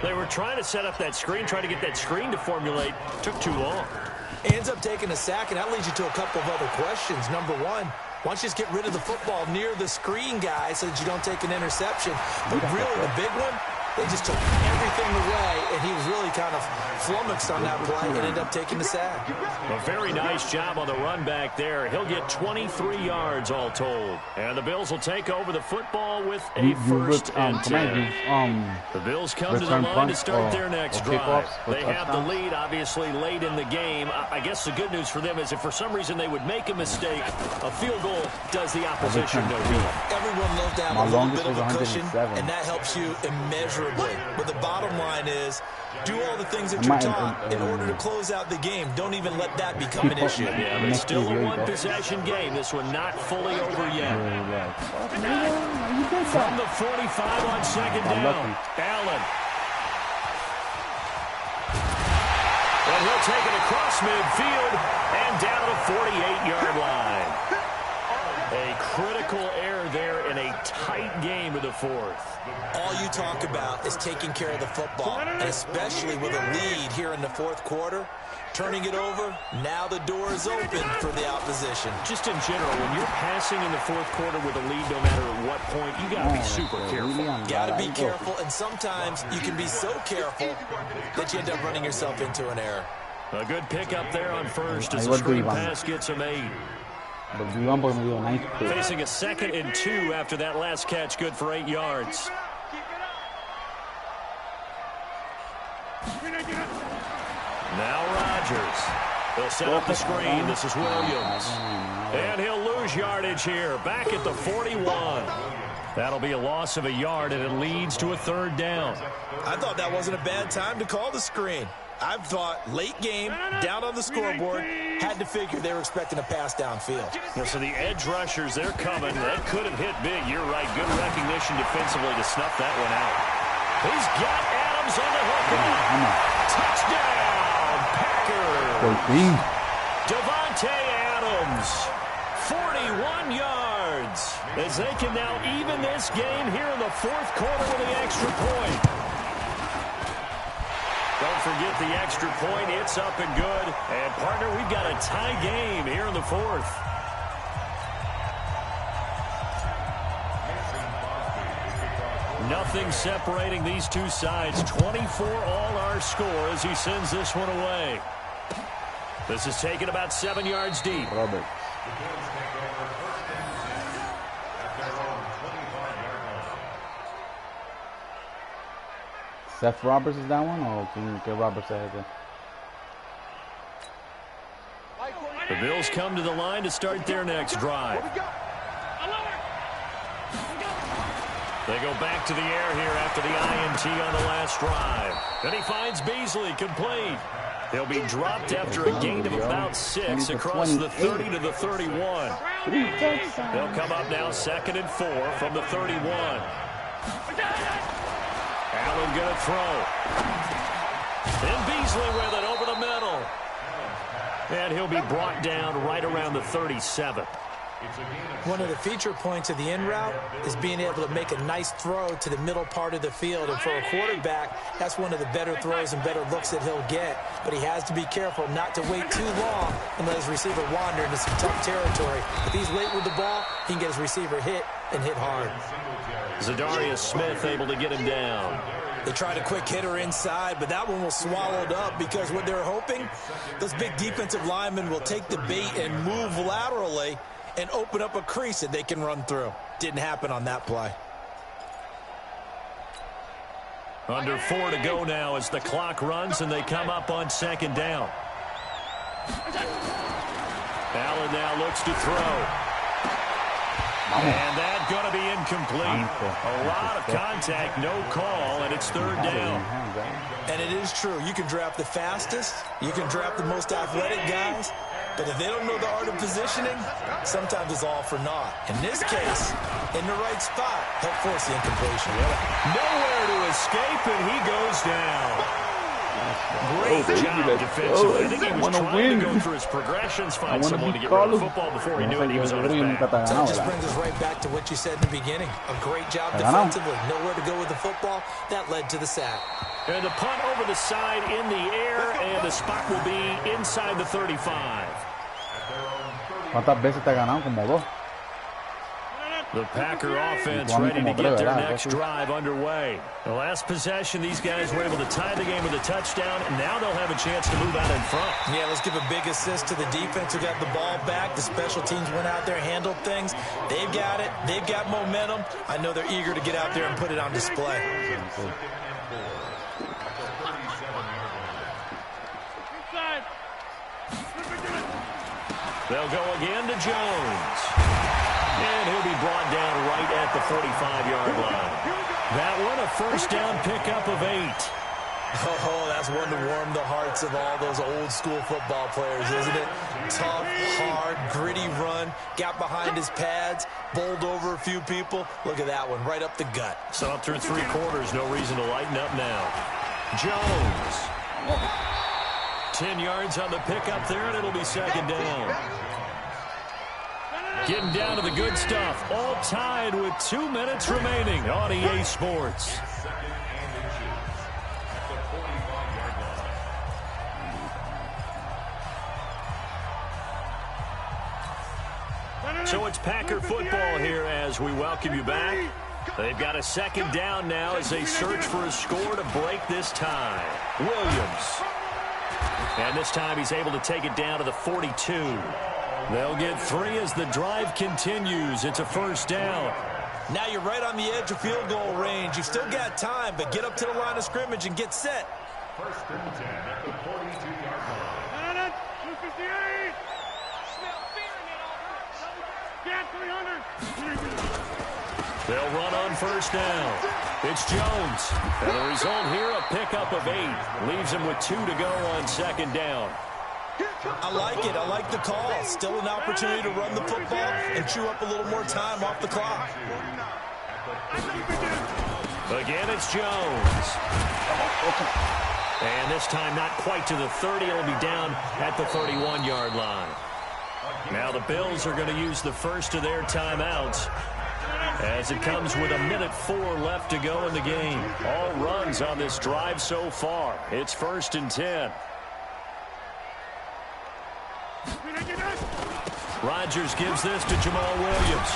They were trying to set up that screen, trying to get that screen to formulate. Took too long. Ends up taking a sack, and that leads you to a couple of other questions. Number one, why don't you just get rid of the football near the screen guy so that you don't take an interception? But really, the big one, they just took everything away, and he was really kind of flummoxed on that play and ended up taking the sack. A very nice job on the run back there. He'll get 23 yards all told. And the Bills will take over the football with a 1st and 10. The Bills come to the line to start their next drive. They have the lead, obviously, late in the game. I guess the good news for them is if for some reason they would make a mistake, a field goal does the opposition no good. Everyone loves to have a little bit of a cushion, and that helps you immeasurably. But the bottom line is, do all the things that you're taught in order to close out the game. Don't even let that become an issue. Yeah, but it's still a one-possession game. This one not fully over yet. From the 45 on 2nd down, Allen. And he'll take it across midfield and down to the 48-yard line. A critical error there in a tight game of the 4th. All you talk about is taking care of the football, and especially with a lead here in the 4th quarter. Turning it over, now the door is open for the opposition. Just in general, when you're passing in the 4th quarter with a lead, no matter at what point, you got to be super careful. Got to be careful, and sometimes you can be so careful that you end up running yourself into an error. A good pickup there on first as the screen pass gets him 8. Facing a 2nd and 2 after that last catch, good for 8 yards. Now Rodgers. He'll set up the screen. This is Williams. And he'll lose yardage here. Back at the 41. That'll be a loss of a yard, and it leads to a 3rd down. I thought that wasn't a bad time to call the screen. I thought late game, down on the scoreboard, had to figure they were expecting a pass downfield. Well, so the edge rushers, they're coming. That could have hit big. You're right. Good recognition defensively to snuff that one out. He's got Adams on the hook. Touchdown, Packers. Devontae Adams, 41 yards. As they can now even this game here in the 4th quarter with the extra point. Don't forget the extra point. It's up and good. And, partner, we've got a tie game here in the 4th. Nothing separating these two sides. 24 all our score as he sends this one away. This is taken about 7 yards deep. Robert. Seth Roberts is that one, or can you get Roberts ahead? The Bills come to the line to start their next drive. They go back to the air here after the INT on the last drive. Then he finds Beasley complete. He'll be dropped after a gain of about 6 across the 30 to the 31. They'll come up now 2nd and 4 from the 31. Allen going to throw. And Beasley with it over the middle. And he'll be brought down right around the 37. One of the feature points of the in route is being able to make a nice throw to the middle part of the field. And for a quarterback, that's one of the better throws and better looks that he'll get. But he has to be careful not to wait too long and let his receiver wander into some tough territory. If he's late with the ball, he can get his receiver hit and hit hard. Zadarius Smith able to get him down. They tried a quick hitter inside, but that one was swallowed up because what they're hoping, those big defensive linemen will take the bait and move laterally and open up a crease that they can run through. Didn't happen on that play. Under 4 to go now as the clock runs and they come up on 2nd down. Allen now looks to throw. And that's going to be incomplete. A lot of contact, no call, and it's 3rd down. And it is true. You can draft the fastest. You can draft the most athletic guys. But if they don't know the art of positioning, sometimes it's all for naught. In this case, in the right spot, help force the incompletion. Nowhere to escape, and he goes down. Great job defensively. I think he was trying to go through his progressions, find someone to get rid of the football before he knew it. He was on his back. So that just brings us right back to what you said in the beginning. A great job defensively. Nowhere to go with the football. That led to the sack. And the punt over the side in the air, and the spot will be inside the 35. ¿Cuántas veces te ha ganado? Como 2. The Packer offense ready to get their next drive underway. The last possession, these guys were able to tie the game with a touchdown, and now they'll have a chance to move out in front. Yeah, let's give a big assist to the defense who got the ball back. The special teams went out there, handled things. They've got it. They've got momentum. I know they're eager to get out there and put it on display. They'll go again to Jones. And he'll be brought down right at the 45-yard line. That one, a 1st down pickup of 8. Oh, that's one to warm the hearts of all those old-school football players, isn't it? Tough, hard, gritty run, got behind his pads, bowled over a few people. Look at that one, right up the gut. So up through 3 quarters, no reason to lighten up now. Jones. 10 yards on the pickup there, and it'll be 2nd down. Getting down to the good stuff. All tied with 2 minutes remaining on EA Sports. So it's Packer football here as we welcome you back. They've got a 2nd down now as they search for a score to break this tie. Williams. And this time he's able to take it down to the 42. They'll get 3 as the drive continues. It's a 1st down. Now you're right on the edge of field goal range. You've still got time, but get up to the line of scrimmage and get set. 1st and 10 at the 42-yard line. 258. Smell fear in it all. Get 300. They'll run on first down. It's Jones. And the result here, a pickup of 8. Leaves him with 2 to go on second down. I like it. I like the call. Still an opportunity to run the football and chew up a little more time off the clock. Again, it's Jones. And this time not quite to the 30. It'll be down at the 31-yard line. Now the Bills are going to use the first of their timeouts as it comes with 1:04 left to go in the game. All runs on this drive so far. It's 1st and 10. Rodgers gives this to Jamal Williams.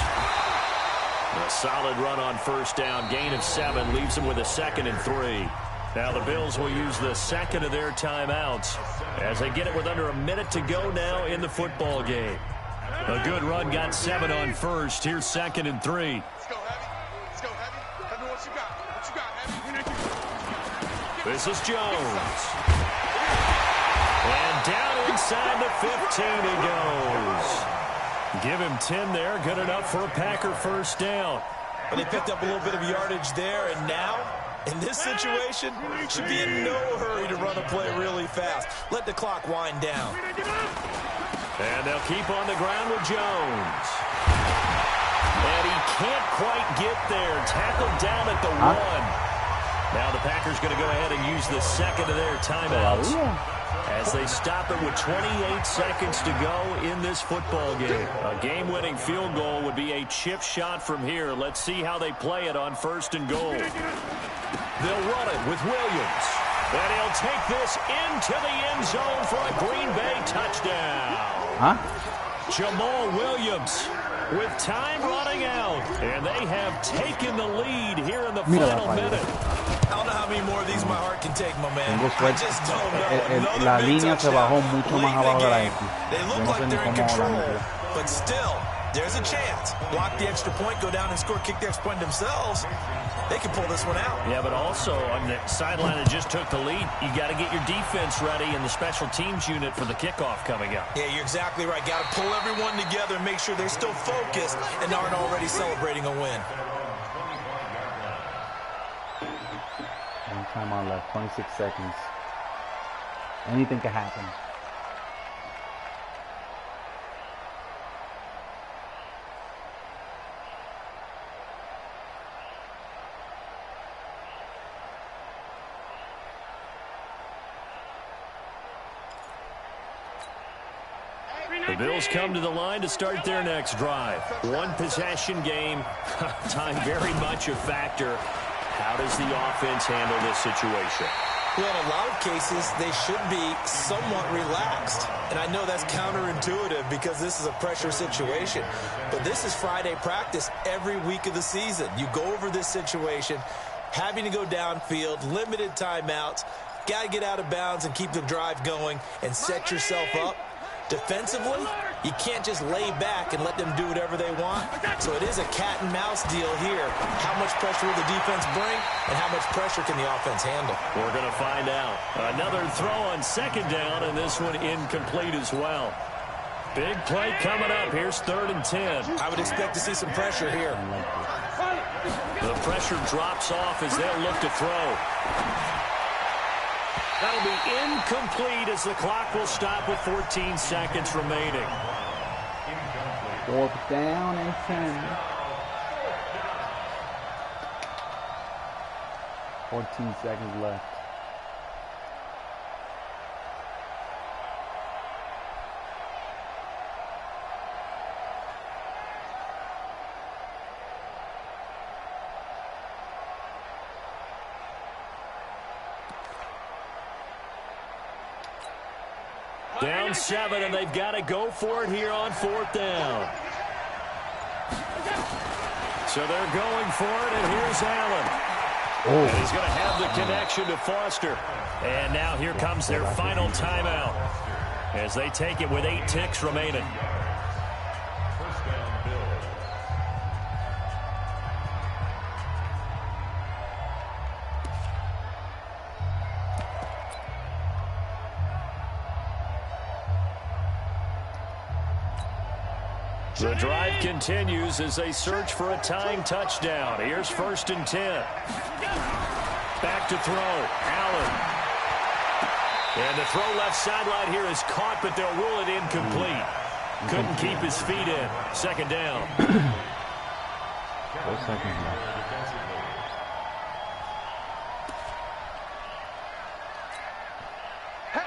A solid run on first down. Gain of 7 leaves him with a 2nd and 3. Now the Bills will use the second of their timeouts as they get it with under a minute to go now in the football game. A good run got 7 on first. Here's 2nd and 3. Let's go, Heavy. Let's go, Heavy. Tell me what you got. What you got, Heavy? This is Jones. And down inside the 15 he goes. Give him 10 there. Good enough for a Packer first down. But they picked up a little bit of yardage there, and now, in this situation, should be in no hurry to run a play really fast. Let the clock wind down. And they'll keep on the ground with Jones. And he can't quite get there. Tackled down at the 1. Now the Packers going to go ahead and use the second of their timeouts as they stop it with 28 seconds to go in this football game. A game-winning field goal would be a chip shot from here. Let's see how they play it on 1st and goal. They'll run it with Williams. And he'll take this into the end zone for a Green Bay touchdown. Jamal Williams with time running out. And they have taken the lead here in the final minute. I don't know how many more of these my heart can take, my man. I just don't know. La línea se bajó mucho más abajo de la X. They look like they're in control, but still, there's a chance. Block the extra point, go down and score, kick the extra point themselves. They can pull this one out. Yeah, but also on the sideline that just took the lead, you got to get your defense ready and the special teams unit for the kickoff coming up. Yeah, you're exactly right. Got to pull everyone together and make sure they're still focused and aren't already celebrating a win. One time on left, 26 seconds. Anything can happen. The Bills come to the line to start their next drive. One possession game. Time very much a factor. How does the offense handle this situation? Well, in a lot of cases, they should be somewhat relaxed. And I know that's counterintuitive because this is a pressure situation. But this is Friday practice every week of the season. You go over this situation, having to go downfield, limited timeouts, got to get out of bounds and keep the drive going and set yourself up. Defensively, you can't just lay back and let them do whatever they want. So it is a cat and mouse deal here. How much pressure will the defense bring and how much pressure can the offense handle? We're going to find out. Another throw on second down, and this one incomplete as well. Big play coming up. Here's 3rd and 10. I would expect to see some pressure here. The pressure drops off as they'll look to throw. That'll be incomplete as the clock will stop with 14 seconds remaining. 4th down and 10. 14 seconds left. Down 7, and they've got to go for it here on 4th down. So they're going for it, and here's Allen. And he's going to have the connection to Foster. And now here comes their final timeout as they take it with 8 ticks remaining. The drive continues as they search for a tying touchdown. Here's 1st and 10. Back to throw. Allen. And the throw left sideline here is caught, but they'll rule it incomplete. Couldn't keep his feet in. 2nd down.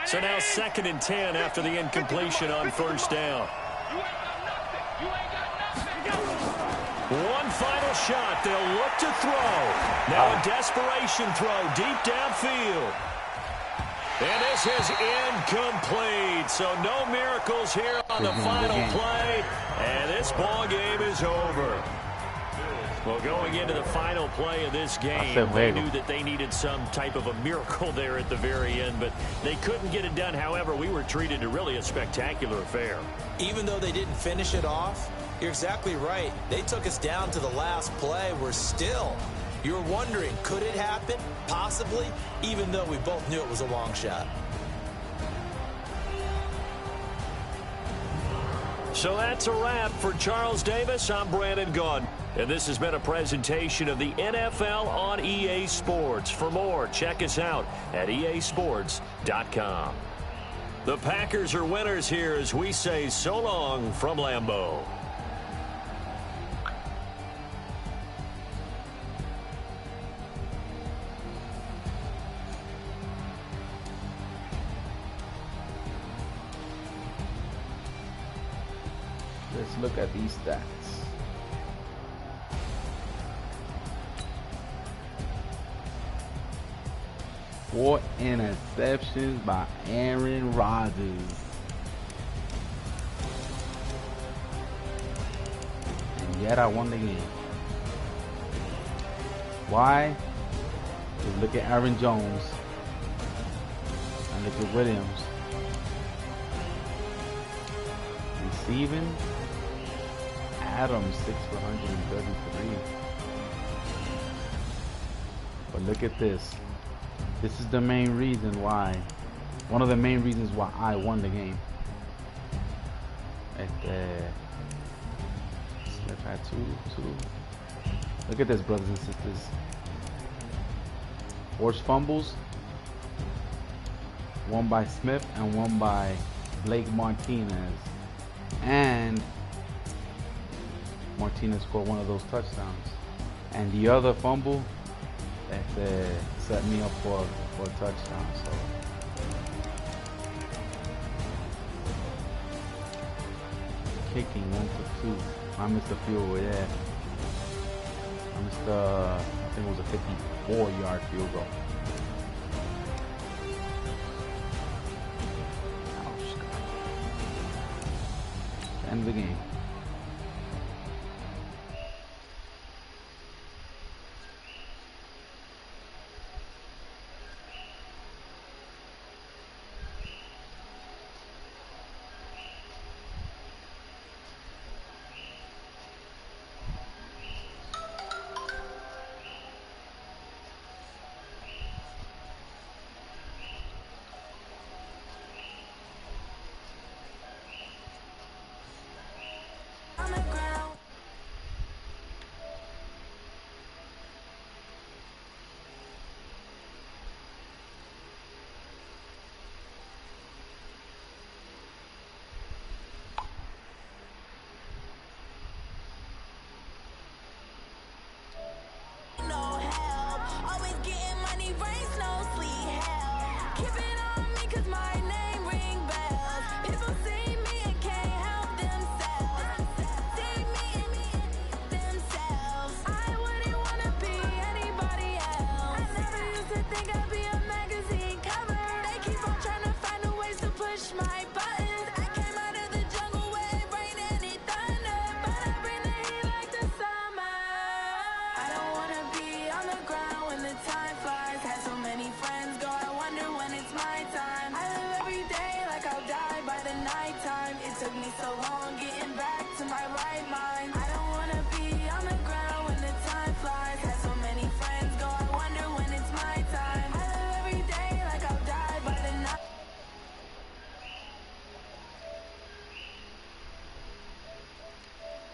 So now 2nd and 10 after the incompletion on 1st down. One final shot. They'll look to throw. Now a desperation throw deep downfield. And this is incomplete. So no miracles here on the final play. And this ball game is over. Well, going into the final play of this game, they knew that they needed some type of a miracle there at the very end, but they couldn't get it done. However, we were treated to really a spectacular affair. Even though they didn't finish it off, you're exactly right. They took us down to the last play. You're wondering, could it happen? Possibly, even though we both knew it was a long shot. So that's a wrap for Charles Davis. I'm Brandon Gaudin. And this has been a presentation of the NFL on EA Sports. For more, check us out at easports.com. The Packers are winners here as we say so long from Lambeau. Let's look at these stats. Four interceptions by Aaron Rodgers. And yet I won the game. Why? Just look at Aaron Jones. And look at Williams. Receiving. Adams 6 for 133. But look at this. This is the main reason why. One of the main reasons why I won the game. Smith had two. Look at this, brothers and sisters. Forced fumbles. One by Smith and one by Blake Martinez. And Martinez scored one of those touchdowns. And the other fumble that set me up for a touchdown. So kicking 1 for 2. I missed a field goal. Yeah, I missed I think it was a 54-yard field goal. Ouch. End of the game. Took me so long getting back to my right mind.